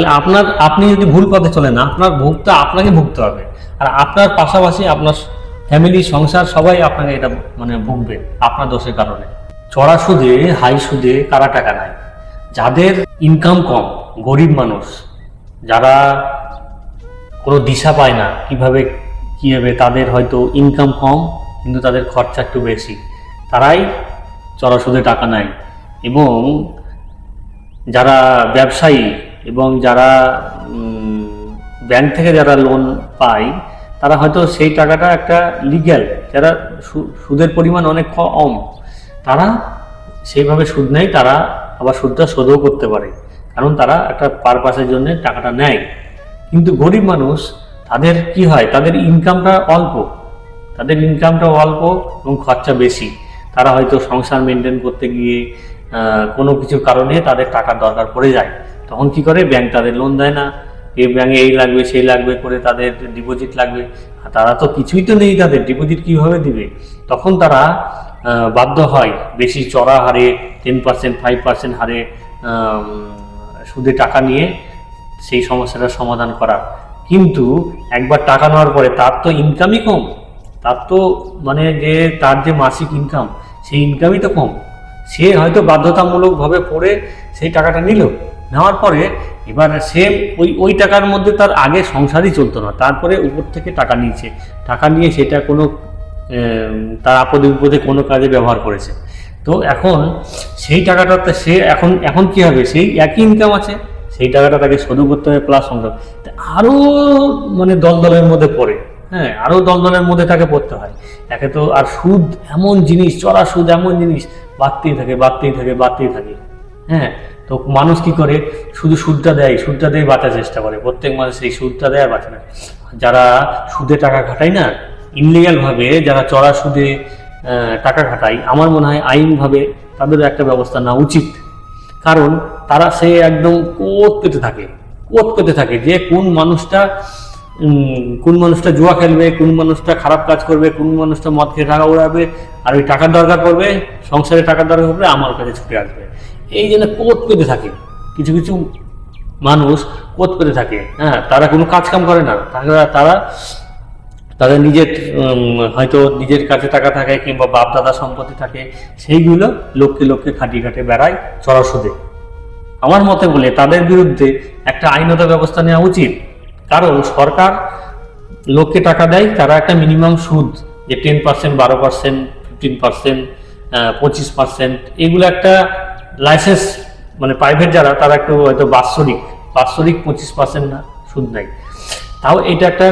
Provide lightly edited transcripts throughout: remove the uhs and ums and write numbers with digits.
তাহলে আপনি যদি ভুল পথে চলেন না, আপনার ভুগটা আপনাকে ভুগতে হবে, আর আপনার পাশাপাশি আপনার ফ্যামিলি সংসার সবাই আপনাকে এটা মানে ভুগবে আপনার দোষের কারণে। চড়া সুদে হাই সুদে কারা টাকা নেয়? যাদের ইনকাম কম, গরিব মানুষ, যারা কোনো দিশা পায় না কিভাবে কী হবে, তাদের হয়তো ইনকাম কম কিন্তু তাদের খরচা একটু বেশি, তারাই চড়া সুদে টাকা নেয়। এবং যারা ব্যবসায়ী এবং যারা ব্যাংক থেকে যারা লোন পায়, তারা হয়তো সেই টাকাটা একটা লিগ্যাল, যারা সুদের পরিমাণ অনেক কম, তারা সেইভাবে সুদ নেয়, তারা আবার সুদটা শোধও করতে পারে, কারণ তারা একটা পারপাসের জন্য টাকাটা নেয়। কিন্তু গরিব মানুষ, তাদের কি হয়, তাদের ইনকামটা অল্প এবং খরচা বেশি। তারা হয়তো সংসার মেনটেন করতে গিয়ে কোনো কিছুর কারণে তাদের টাকার দরকার পড়ে যায়, তখন কি করে, ব্যাংক তাদের লোন দেয় না, এই ব্যাংকে এই লাগবে সেই লাগবে করে তাদের ডিপোজিট লাগবে, তারা তো কিছুই তো নেই, তাদের ডিপোজিট কীভাবে দিবে? তখন তারা বাধ্য হয় বেশি চড়া হারে 10%, 5% হারে সুদে টাকা নিয়ে সেই সমস্যাটার সমাধান করা। কিন্তু একবার টাকা নেওয়ার পরে তার তো ইনকামই কম, তার তো মানে তার যে মাসিক ইনকাম, সেই ইনকামই তো কম। সে হয়তো বাধ্যতামূলকভাবে পড়ে সেই টাকাটা নেওয়ার পরে এবার সে ওই টাকার মধ্যে তার আগে সংসারই চলতো না, তারপরে উপর থেকে টাকা নিয়ে সেটা কোনো তার আপদে বিপদে কোনো কাজে ব্যবহার করেছে। তো এখন সেই টাকাটাতে সে এখন কি হবে, সেই একই ইনকাম আছে, সেই টাকাটা তাকে শোধ করতে হবে প্লাস সংসার, আরও মানে দলদলের মধ্যে পড়ে, হ্যাঁ, আরও দলদলের মধ্যে তাকে পড়তে হয়। একে তো আর সুদ এমন জিনিস, চড়া সুদ এমন জিনিস, বাড়তেই থাকে। হ্যাঁ, তো মানুষ কি করে, শুধু সুদটা দেয় বাঁচার চেষ্টা করে, প্রত্যেক মাসে সেই সুদটা দেয় আর বাঁচে না। যারা সুদে টাকা খাটায় না, ইনলিগালভাবে যারা চড়া সুদে টাকা খাটায়, আমার মনে হয় আইনভাবে তাদের একটা ব্যবস্থা নেওয়া উচিত। কারণ তারা সে একদম কোত পেতে থাকে যে কোন মানুষটা জুয়া খেলবে, কোন মানুষটা খারাপ কাজ করবে, কোন মানুষটা মদ খেয়ে টাকা উড়াবে, আর ওই টাকার দরকার পড়বে, সংসারে টাকার দরকার পড়বে, আমার কাছে ছুটে আসবে। এই জন্য কোত পেতে থাকে কিছু মানুষ, কোত পেতে থাকে। হ্যাঁ, তারা কোনো কাজ কাম করে না, তারা তাদের নিজের হয়তো নিজের কাছে টাকা থাকে কিংবা বাপ দাদা সম্পত্তি থাকে, সেইগুলো লোককে খাটিয়ে বেড়ায় চড়া সুদে। আমার মতে বলে তাদের বিরুদ্ধে একটা আইনত ব্যবস্থা নেওয়া উচিত। কারণ সরকার লোককে টাকা দেয়, তারা একটা মিনিমাম সুদ, যে 10%, 12%, 15%, 25%, এগুলো একটা লাইসেন্স, মানে প্রাইভেট যারা, তারা একটু হয়তো বাৎসরিক 25% না সুদ নেয়, তাও এটা একটা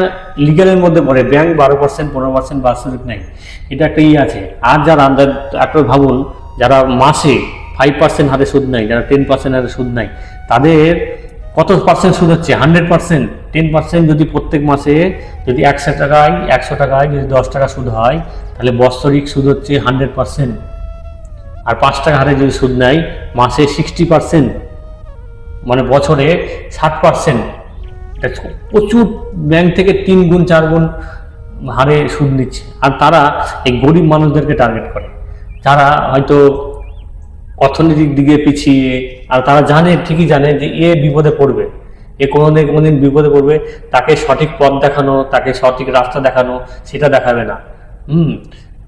লিগালের মধ্যে পড়ে। ব্যাংক 12%, 15% বাৎসরিক নেয়, এটা একটা আছে। আর যারা আপনার ভাবুন, যারা মাসে 5% হারে সুদ নেয়, যারা 10% হারে সুদ নেয়, তাদের কত পার্সেন্ট সুদ হচ্ছে? 100%। 10% যদি প্রত্যেক মাসে যদি 100 টাকায় যদি 10 টাকা সুদ হয়, তাহলে বাৎসরিক সুদ হচ্ছে 100%। আর 5 টাকা হারে যদি সুদ নেয়, মাসে 60%, মানে বছরে 60%। এটা প্রচুর, ব্যাংক থেকে 3 গুণ 4 গুণ হারে সুদ নিচ্ছে। আর তারা এই গরিব মানুষদেরকে টার্গেট করে, যারা হয়তো অর্থনৈতিক দিকে পিছিয়ে, আর তারা ঠিকই জানে যে এ বিপদে পড়বে, এ কোনোদিন বিপদে পড়বে, তাকে সঠিক পথ দেখানো, তাকে সঠিক রাস্তা দেখানো, সেটা দেখাবে না।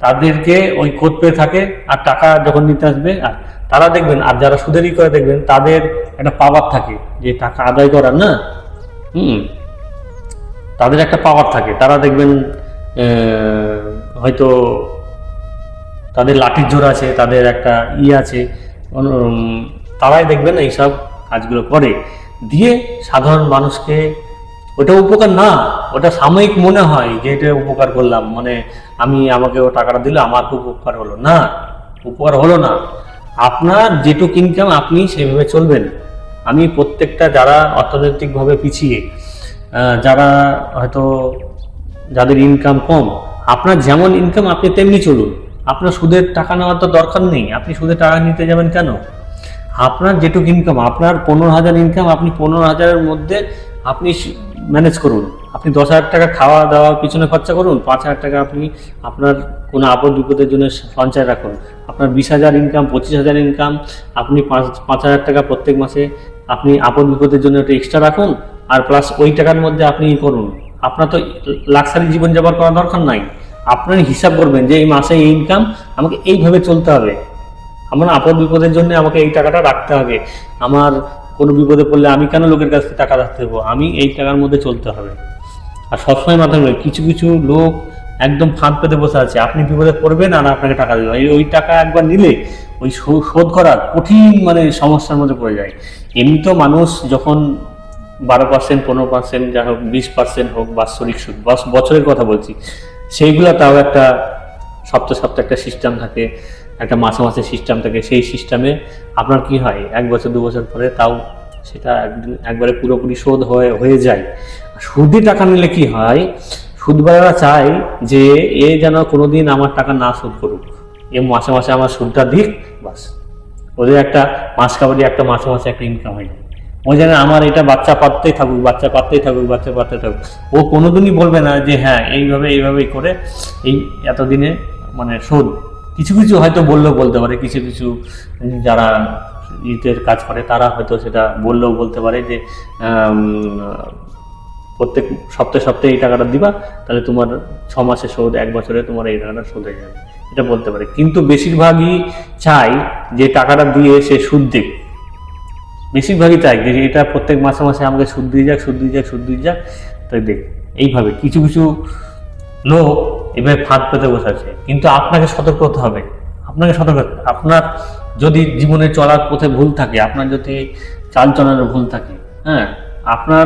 তাদেরকে ওই কোত পেয়ে থাকে, আর টাকা যখন নিতে আসবে, আর তারা দেখবেন, আর যারা সুদেরই করে দেখবেন, তাদের একটা পাওয়ার থাকে যে টাকা আদায় করার না, তাদের একটা পাওয়ার থাকে। তারা দেখবেন হয়তো তাদের লাঠির জোর আছে, তাদের একটা আছে, তারাই দেখবেন এইসব কাজগুলো করে দিয়ে সাধারণ মানুষকে। ওটা উপকার না, ওটা সাময়িক মনে হয় যে এটা উপকার করলাম, মানে আমাকে ও টাকাটা দিল, আমার খুব উপকার হলো না, উপকার হলো না। আপনার যেটুকু ইনকাম আপনি সেভাবে চলবেন। আমি প্রত্যেকটা যারা অর্থনৈতিকভাবে পিছিয়ে, যারা হয়তো যাদের ইনকাম কম, আপনার যেমন ইনকাম আপনি তেমনি চলুন। আপনার সুদের টাকা নেওয়ার তো দরকার নেই, আপনি সুদের টাকা নিতে যাবেন কেন? আপনার যেটুকু ইনকাম, আপনার 15,000 ইনকাম, আপনি 15,000-এর মধ্যে আপনি ম্যানেজ করুন। আপনি 10,000 টাকা খাওয়া দাওয়ার পিছনে খরচা করুন, 5,000 টাকা আপনি আপনার কোনো আপদ বিপদের জন্য সঞ্চয় রাখুন। আপনার 20,000 ইনকাম, 25,000 ইনকাম, আপনি 5,000 টাকা প্রত্যেক মাসে আপনি আপদ বিপদের জন্য একটা এক্সট্রা রাখুন, আর প্লাস ওই টাকার মধ্যে আপনি করুন। আপনার তো লাক্সারি জীবনযাপন করার দরকার নাই। আপনার হিসাব করবেন যে এই মাসে এই ইনকাম, আমাকে এইভাবে চলতে হবে, আমার আপদ বিপদের জন্য আমাকে এই টাকাটা রাখতে হবে, আমার কোনো বিপদে পড়লে আমি কেন লোকের কাছ থেকে টাকা রাখতে দেবো, আমি এই টাকার মধ্যে চলতে হবে। আর সবসময় মাথায় রাখবেন, কিছু কিছু লোক একদম ফাঁদ পেতে বসে আছে, আপনি বিপদে পড়বেন আর আপনাকে টাকা দেবে, ওই টাকা একবার নিলে ওই শোধ করা কঠিন সমস্যার মধ্যে পড়ে যায়। এমনি তো মানুষ যখন 12%, 15%, যা হোক 20% হোক বাৎসরিক সুদ, বছরের কথা বলছি, সেইগুলো তাও একটা সপ্তাহে সপ্তাহে একটা সিস্টেম থাকে, একটা মাসে মাসে সিস্টেম থাকে। সেই সিস্টেমে আপনার কি হয়, 1 বছর 2 বছর পরে তাও সেটা একবারে পুরোপুরি শোধ হয়ে যায়। সুদে টাকা নিলে কি হয়, সুদবালারা চায় যে এ যেন কোনোদিন আমার টাকা না শোধ করুক, এ মাসে মাসে আমার সুদটা দিক, বাস ওদের একটা মাস কাবারি, একটা মাসে মাসে একটা ইনকাম হয়ে যায়। ও জানে আমার এটা বাচ্চা পাততেই থাকুক, বাচ্চা পাততেই থাকুক, বাচ্চা পাততে থাকুক। ও কোনোদিনই বলবে না যে হ্যাঁ এইভাবেই করে এই এতদিনে শোধ। কিছু কিছু হয়তো বললেও বলতে পারে, কিছু কিছু যারা ইটের কাজ করে তারা হয়তো সেটা বললেও বলতে পারে যে প্রত্যেক সপ্তাহে সপ্তাহে এই টাকাটা দিবা, তাহলে তোমার 6 মাসে শোধ, 1 বছরে তোমার এই টাকাটা শোধ হয়ে যাবে, এটা বলতে পারে। কিন্তু বেশিরভাগই চাই যে টাকাটা দিয়ে সে সুদ দিক, বেশিরভাগই চাই যে এটা প্রত্যেক মাসে মাসে আমাকে সুদ দিয়ে যাক, তাই দেখ। এইভাবে কিছু কিছু লোক এভাবে ফাঁদ পেতে বসাচ্ছে। কিন্তু আপনাকে সতর্ক হতে হবে, আপনার যদি জীবনে চলার পথে ভুল থাকে, আপনার যদি চাল চলার ভুল থাকে, হ্যাঁ, আপনার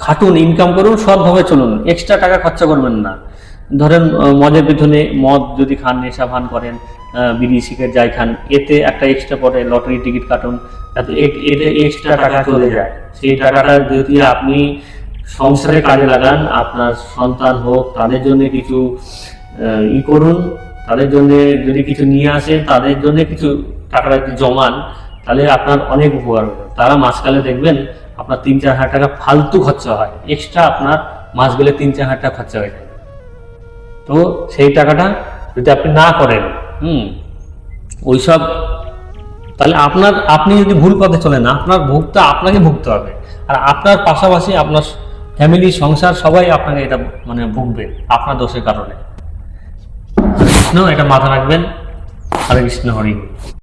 খাটুন, ইনকাম করুন, সৎভাবে চলুন, এক্সট্রা টাকা খরচা করবেন না। ধরেন মদের পেছনে, মদ যদি খান, নেশা ভান করেন, বিড়ি সিগারেট যাই খান, এতে একটা এক্সট্রা পরে লটারি টিকিট কাটুন, যাতে এতে এক্সট্রা টাকা চলে যায়। সেই টাকাটা যদি আপনি সংসারে কাজে লাগান, আপনার সন্তান হোক, তাদের জন্য কিছু করুন, তাদের জন্য যদি কিছু নিয়ে আসেন, তাদের জন্য কিছু টাকাটা জমান, তাহলে আপনার অনেক উপকার হবে। তারা মাসকালে দেখবেন আপনার 3-4 হাজার টাকা ফালতু খরচা হয়, এক্সট্রা আপনার মাস গেলে 3-4 হাজার টাকা খরচা হয়ে যায়। তো সেই টাকাটা যদি আপনি না করেন, ওইসব, তাহলে আপনি যদি ভুল পথে চলেন, আপনাকে ভুগতে হবে। আর আপনার পাশাপাশি আপনার ফ্যামিলি, সংসার সবাই আপনাকে এটা ভুগবে আপনার দোষের কারণে। কৃষ্ণ, এটা মাথা রাখবেন। হরে কৃষ্ণ, হরি।